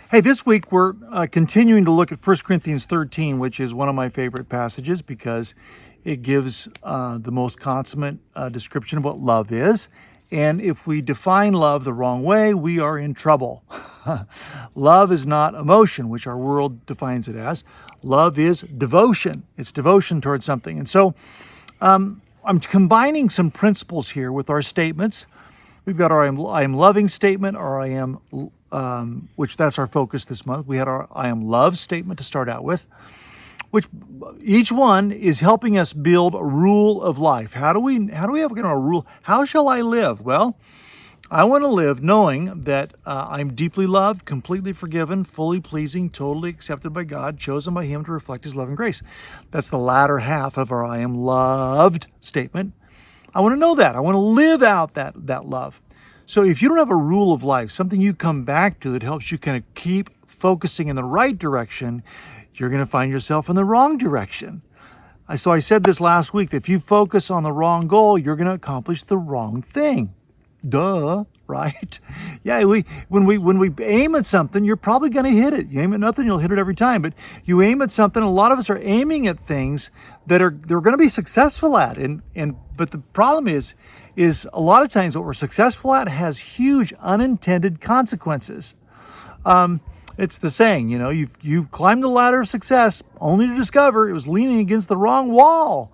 Hey, this week we're continuing to look at 1 Corinthians 13, which is one of my favorite passages because it gives the most consummate description of what love is. And if we define love the wrong way, we are in trouble. Love is not emotion, which our world defines it as. Love is devotion. It's devotion towards something. And so I'm combining some principles here with our statements. We've got our I am loving statement, or I am, which that's our focus this month. We had our I am love statement to start out with, which each one is helping us build a rule of life. How do we have kind of a rule? How shall I live? Well, I want to live knowing that I'm deeply loved, completely forgiven, fully pleasing, totally accepted by God, chosen by Him to reflect His love and grace. That's the latter half of our I am loved statement. I want to know that. I want to live out that love. So if you don't have a rule of life, something you come back to that helps you kind of keep focusing in the right direction, you're going to find yourself in the wrong direction. So I said this last week, that if you focus on the wrong goal, you're going to accomplish the wrong thing. Duh, right? Yeah, when we aim at something, you're probably going to hit it. You aim at nothing, you'll hit it every time. But you aim at something, a lot of us are aiming at things that they're going to be successful at. But the problem is a lot of times what we're successful at has huge unintended consequences. It's the saying, you've climbed the ladder of success only to discover it was leaning against the wrong wall.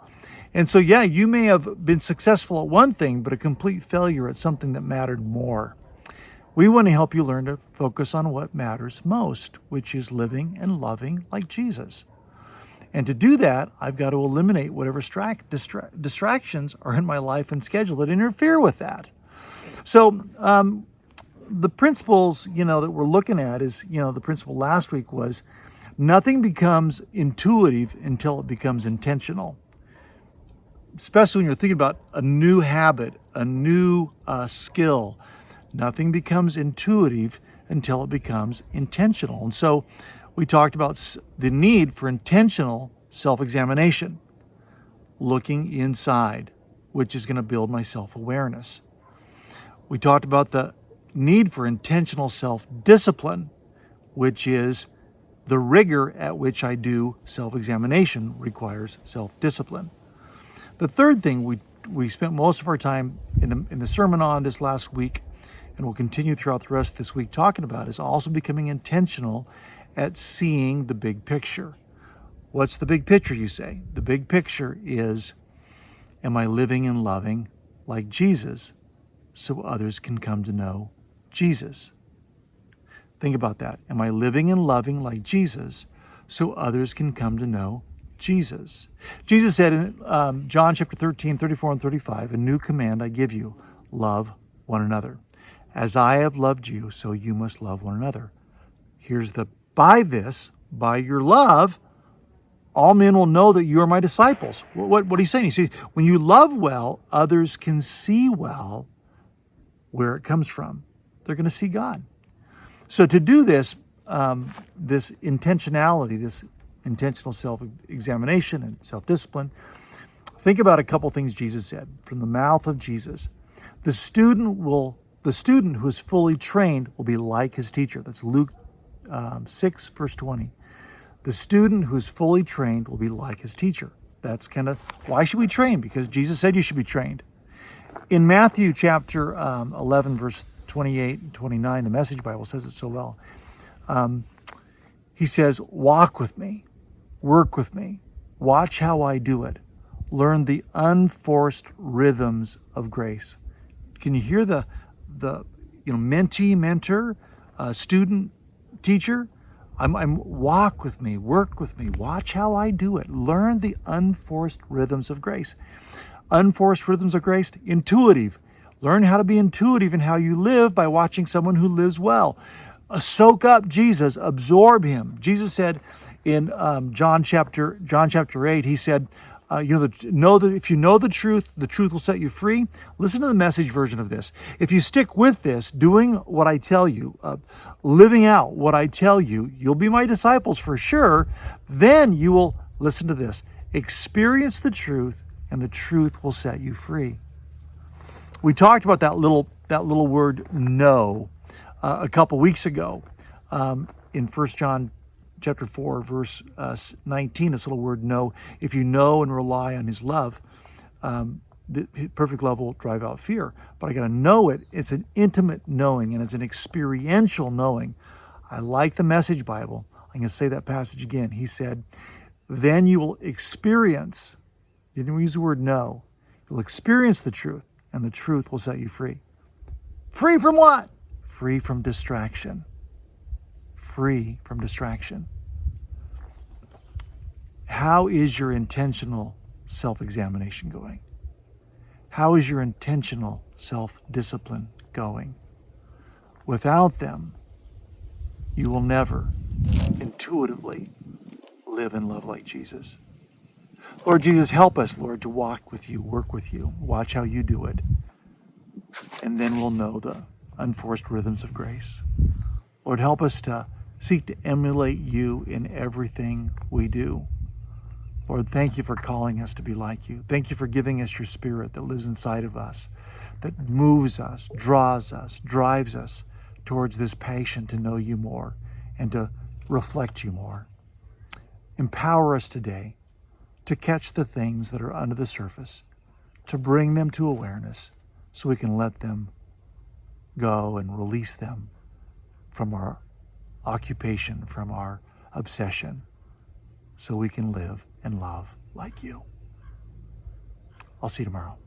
And so, yeah, you may have been successful at one thing, but a complete failure at something that mattered more. We want to help you learn to focus on what matters most, which is living and loving like Jesus. And to do that, I've got to eliminate whatever distractions are in my life and schedule that interfere with that. So the principles, that we're looking at is, the principle last week was nothing becomes intuitive until it becomes intentional. Especially when you're thinking about a new habit, a new skill. Nothing becomes intuitive until it becomes intentional. And so we talked about the need for intentional self-examination, looking inside, which is going to build my self-awareness. We talked about the need for intentional self-discipline, which is the rigor at which I do self-examination requires self-discipline. The third thing we spent most of our time in the sermon on this last week, and we'll continue throughout the rest of this week talking about, is also becoming intentional at seeing the big picture. What's the big picture, you say? The big picture is, am I living and loving like Jesus so others can come to know Jesus? Think about that. Am I living and loving like Jesus so others can come to know Jesus? Jesus said in John chapter 13, 34 and 35, a new command I give you, love one another. As I have loved you, so you must love one another. Here's by your love, all men will know that you are my disciples. What are you saying? You see, when you love well, others can see well where it comes from. They're going to see God. So to do this, this intentionality, this intentional self-examination and self-discipline, think about a couple things Jesus said from the mouth of Jesus. The student who is fully trained will be like his teacher. That's Luke 6, verse 20. The student who is fully trained will be like his teacher. That's kind of, why should we train? Because Jesus said you should be trained. In Matthew chapter 11, verse 28 and 29, the Message Bible says it so well. He says, walk with me, work with me, watch how I do it, learn the unforced rhythms of grace. Can you hear the mentee, mentor, student, teacher? I'm walk with me, work with me, watch how I do it, learn the unforced rhythms of grace. Unforced rhythms of grace, intuitive. Learn how to be intuitive in how you live by watching someone who lives well. Soak up Jesus, absorb him. Jesus said in John chapter 8, he said, know that if you know the truth will set you free. Listen to the Message version of this. If you stick with this, doing what I tell you, living out what I tell you, you'll be my disciples for sure. Then you will, listen to this, experience the truth, and the truth will set you free. We talked about that little word "know" a couple weeks ago. in 1 John chapter 4, verse 19, this little word know. If you know and rely on his love, the perfect love will drive out fear. But I got to know it. It's an intimate knowing, and it's an experiential knowing. I like the Message Bible. I'm going to say that passage again. He said, then you will experience, didn't use the word know, you'll experience the truth, and the truth will set you free. Free from what? Free from distraction. Free from distraction. How is your intentional self-examination going? How is your intentional self-discipline going? Without them, you will never intuitively live and love like Jesus. Lord Jesus, help us, Lord, to walk with you, work with you, watch how you do it, and then we'll know the unforced rhythms of grace. Lord, help us to seek to emulate you in everything we do. Lord, thank you for calling us to be like you. Thank you for giving us your Spirit that lives inside of us, that moves us, draws us, drives us towards this passion to know you more and to reflect you more. Empower us today to catch the things that are under the surface, to bring them to awareness so we can let them go and release them from our occupation, from our obsession, so we can live and love like you. I'll see you tomorrow.